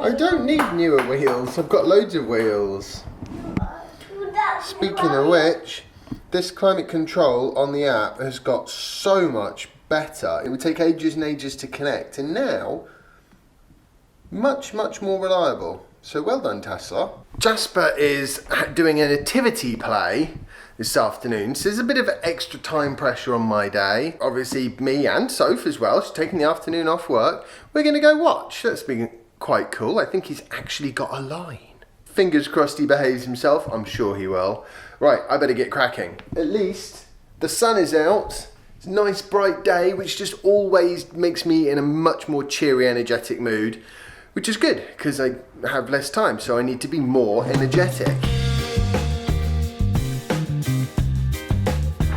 I don't need newer wheels. I've got loads of wheels. Speaking of which, this climate control on the app has got so much better. It would take ages and ages to connect, and now much more reliable. So well done, Tesla. Jasper is doing a nativity play this afternoon, so there's a bit of extra time pressure on my day. Obviously me and Soph as well, she's taking the afternoon off work. We're going to go watch. That's been quite cool. I think he's actually got a line. Fingers crossed he behaves himself. I'm sure he will. Right, I better get cracking. At least the sun is out. It's a nice bright day, which just always makes me in a much more cheery, energetic mood, which is good because I have less time, so I need to be more energetic.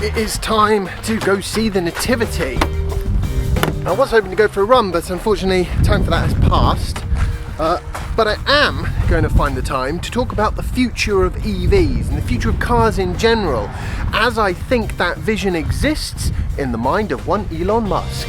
It is time to go see the Nativity. I was hoping to go for a run, but unfortunately time for that has passed. But I am going to find the time to talk about the future of EVs and the future of cars in general, as I think that vision exists in the mind of one Elon Musk.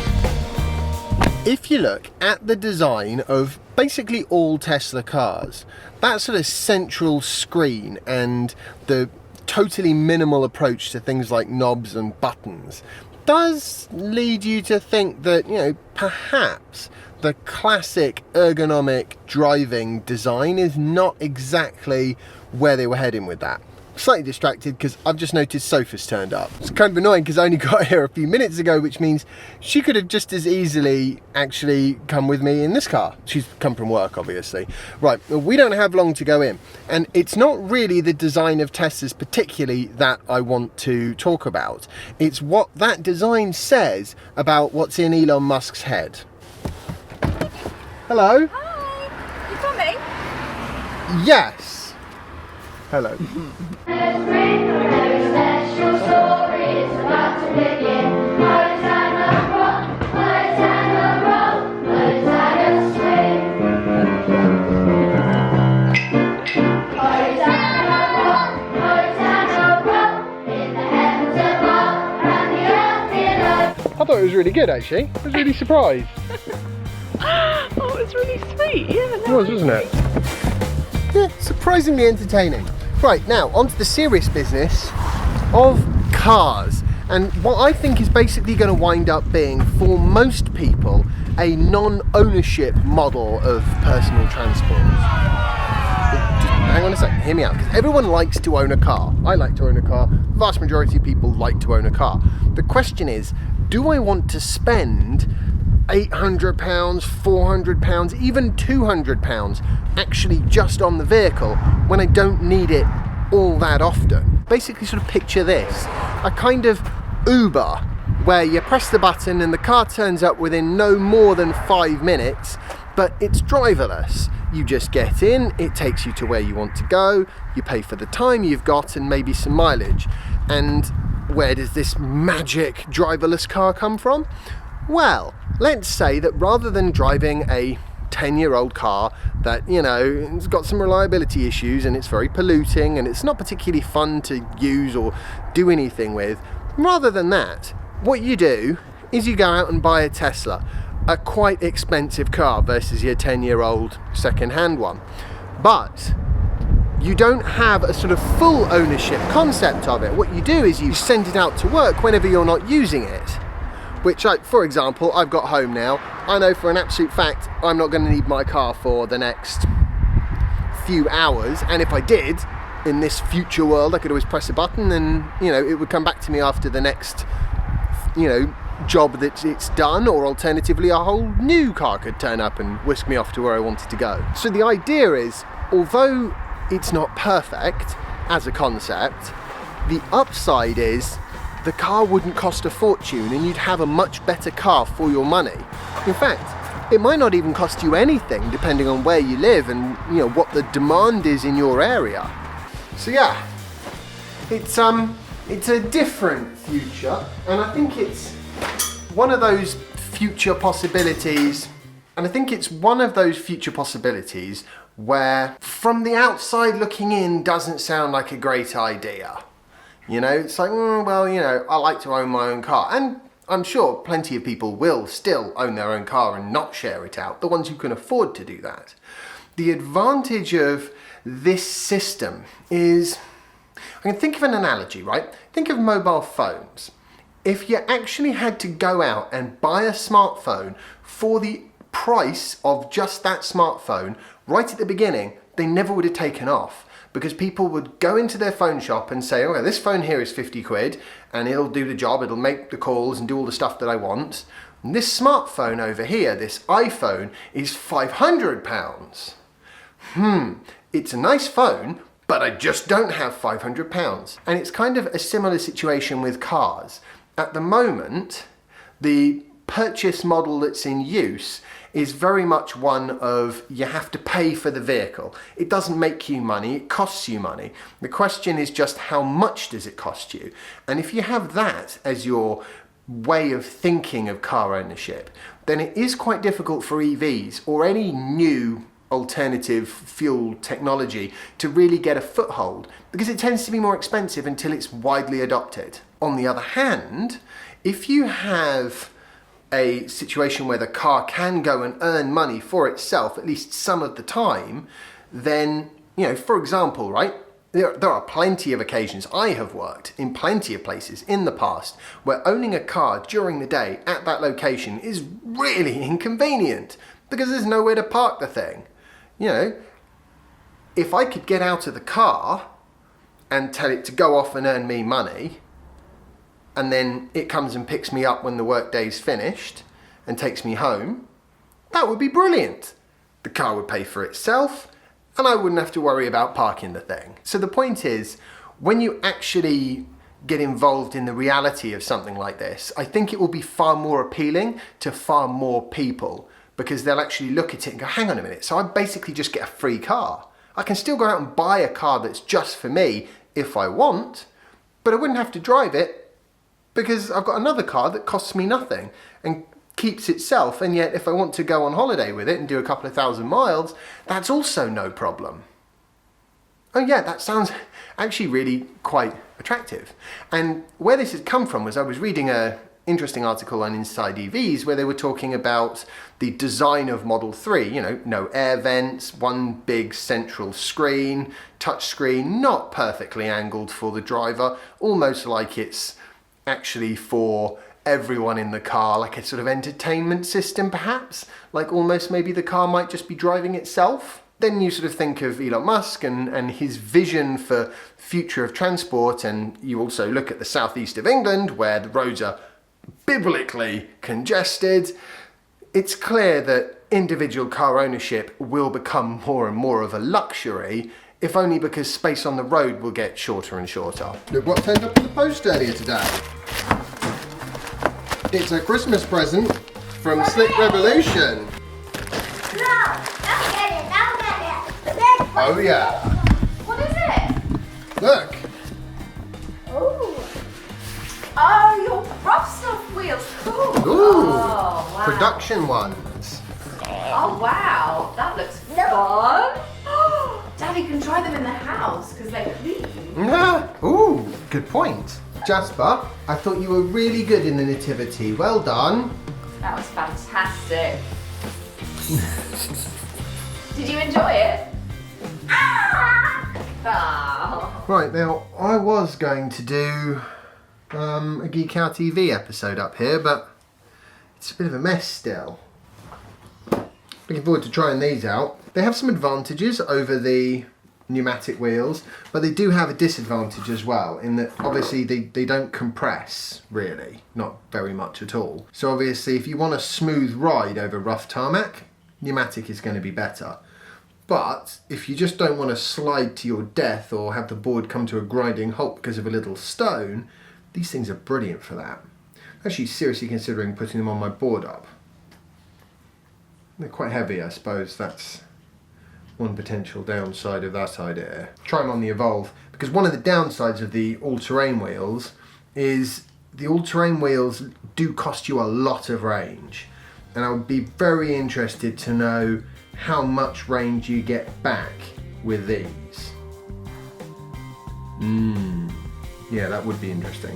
If you look at the design of basically all Tesla cars, that sort of central screen and the totally minimal approach to things like knobs and buttons does lead you to think that, you know, perhaps the classic ergonomic driving design is not exactly where they were heading with that. Slightly distracted because I've just noticed Sophie's turned up. It's kind of annoying because I only got here a few minutes ago, which means she could have just as easily actually come with me in this car. She's come from work, obviously. Right, we don't have long to go in, and it's not really the design of Teslas particularly that I want to talk about. It's what that design says about what's in Elon Musk's head. Hello? Hi! You coming? Yes. Hello. I thought it was really good, actually. I was really surprised. Oh, it was really sweet. Yeah, It was, wasn't it? Yeah, surprisingly entertaining. Right, now onto the serious business of cars, and what I think is basically going to wind up being, for most people, a non-ownership model of personal transport. Just hang on a second, hear me out, because everyone likes to own a car. I like to own a car. The vast majority of people like to own a car. The question is, do I want to spend £800, £400, even £200 actually just on the vehicle when I don't need it all that often? Basically, sort of picture this, a kind of Uber where you press the button and the car turns up within no more than 5 minutes, but it's driverless. You just get in, it takes you to where you want to go, you pay for the time you've got and maybe some mileage. And where does this magic driverless car come from? Well, let's say that rather than driving a 10-year-old car that, you know, it's got some reliability issues and it's very polluting and it's not particularly fun to use or do anything with, rather than that, what you do is you go out and buy a Tesla, a quite expensive car versus your 10-year-old second-hand one. But you don't have a sort of full ownership concept of it. What you do is you send it out to work whenever you're not using it. Which, for example, I've got home now. I know for an absolute fact I'm not going to need my car for the next few hours, and if I did, in this future world, I could always press a button and, you know, it would come back to me after the next, you know, job that it's done, or alternatively a whole new car could turn up and whisk me off to where I wanted to go. So the idea is, although it's not perfect as a concept, the upside is the car wouldn't cost a fortune and you'd have a much better car for your money. In fact, it might not even cost you anything depending on where you live and, you know, what the demand is in your area. So yeah, it's a different future, and I think it's one of those future possibilities, where from the outside looking in doesn't sound like a great idea. You know, it's like, well, you know, I like to own my own car. And I'm sure plenty of people will still own their own car and not share it out, the ones who can afford to do that. The advantage of this system is, I can think of an analogy, right? Think of mobile phones. If you actually had to go out and buy a smartphone for the price of just that smartphone, right at the beginning, they never would have taken off. Because people would go into their phone shop and say, okay, this phone here is 50 quid and it'll do the job, it'll make the calls and do all the stuff that I want. And this smartphone over here, this iPhone, is £500. It's a nice phone, but I just don't have £500. And it's kind of a similar situation with cars. At the moment, the purchase model that's in use is very much one of you have to pay for the vehicle. It doesn't make you money, it costs you money. The question is just how much does it cost you? And if you have that as your way of thinking of car ownership, then it is quite difficult for EVs or any new alternative fuel technology to really get a foothold, because it tends to be more expensive until it's widely adopted. On the other hand, if you have a situation where the car can go and earn money for itself at least some of the time, then, you know, for example, right, there are plenty of occasions, I have worked in plenty of places in the past where owning a car during the day at that location is really inconvenient because there's nowhere to park the thing. You know, if I could get out of the car and tell it to go off and earn me money, and then it comes and picks me up when the workday's finished and takes me home, that would be brilliant. The car would pay for itself and I wouldn't have to worry about parking the thing. So the point is, when you actually get involved in the reality of something like this, I think it will be far more appealing to far more people, because they'll actually look at it and go, hang on a minute, so I basically just get a free car. I can still go out and buy a car that's just for me if I want, but I wouldn't have to drive it because I've got another car that costs me nothing and keeps itself, and yet if I want to go on holiday with it and do a couple of thousand miles, that's also no problem. Oh yeah, that sounds actually really quite attractive. And where this has come from was I was reading an interesting article on InsideEVs where they were talking about the design of Model 3, you know, no air vents, one big central screen, touch screen, not perfectly angled for the driver, almost like it's actually for everyone in the car, like a sort of entertainment system perhaps, like almost maybe the car might just be driving itself. Then you sort of think of Elon Musk and his vision for future of transport, and you also look at the southeast of England where the roads are biblically congested. It's clear that individual car ownership will become more and more of a luxury, if only because space on the road will get shorter and shorter. Look what turned up in the post earlier today. It's a Christmas present from Slick Revolution. No, I'll get it. Look. Oh yeah. What is it? Look. Oh, your rough stuff wheels. Cool. Ooh. Oh, wow. Production ones. Oh, wow. That looks fun. Daddy can try them in the house because they're clean. Yeah. Ooh, good point. Jasper, I thought you were really good in the Nativity. Well done. That was fantastic. Did you enjoy it? Oh. Right, now I was going to do a Geek Hour TV episode up here, but it's a bit of a mess still. Looking forward to trying these out. They have some advantages over the pneumatic wheels, but they do have a disadvantage as well, in that obviously they don't compress really, not very much at all. So obviously if you want a smooth ride over rough tarmac, pneumatic is going to be better. But if you just don't want to slide to your death or have the board come to a grinding halt because of a little stone, these things are brilliant for that. I'm actually seriously considering putting them on my board up. They're quite heavy, I suppose. That's one potential downside of that idea. Try them on the Evolve, because one of the downsides of the all-terrain wheels is the all-terrain wheels do cost you a lot of range, and I would be very interested to know how much range you get back with these. Yeah, that would be interesting.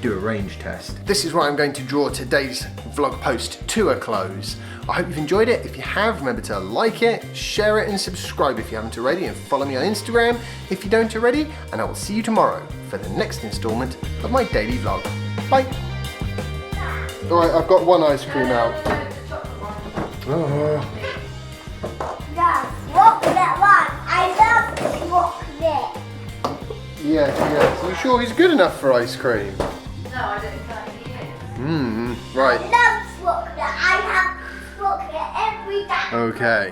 do a range test. This is where I'm going to draw today's vlog post to a close. I hope you've enjoyed it. If you have, remember to like it, share it and subscribe if you haven't already, and follow me on Instagram if you don't already, and I will see you tomorrow for the next installment of my daily vlog. Bye. Alright, I've got one ice cream out. Oh. The chocolate one. I love chocolate. Yes. You sure he's good enough for ice cream? No, I don't think he is. Right. I love chocolate. I have chocolate every day. Okay.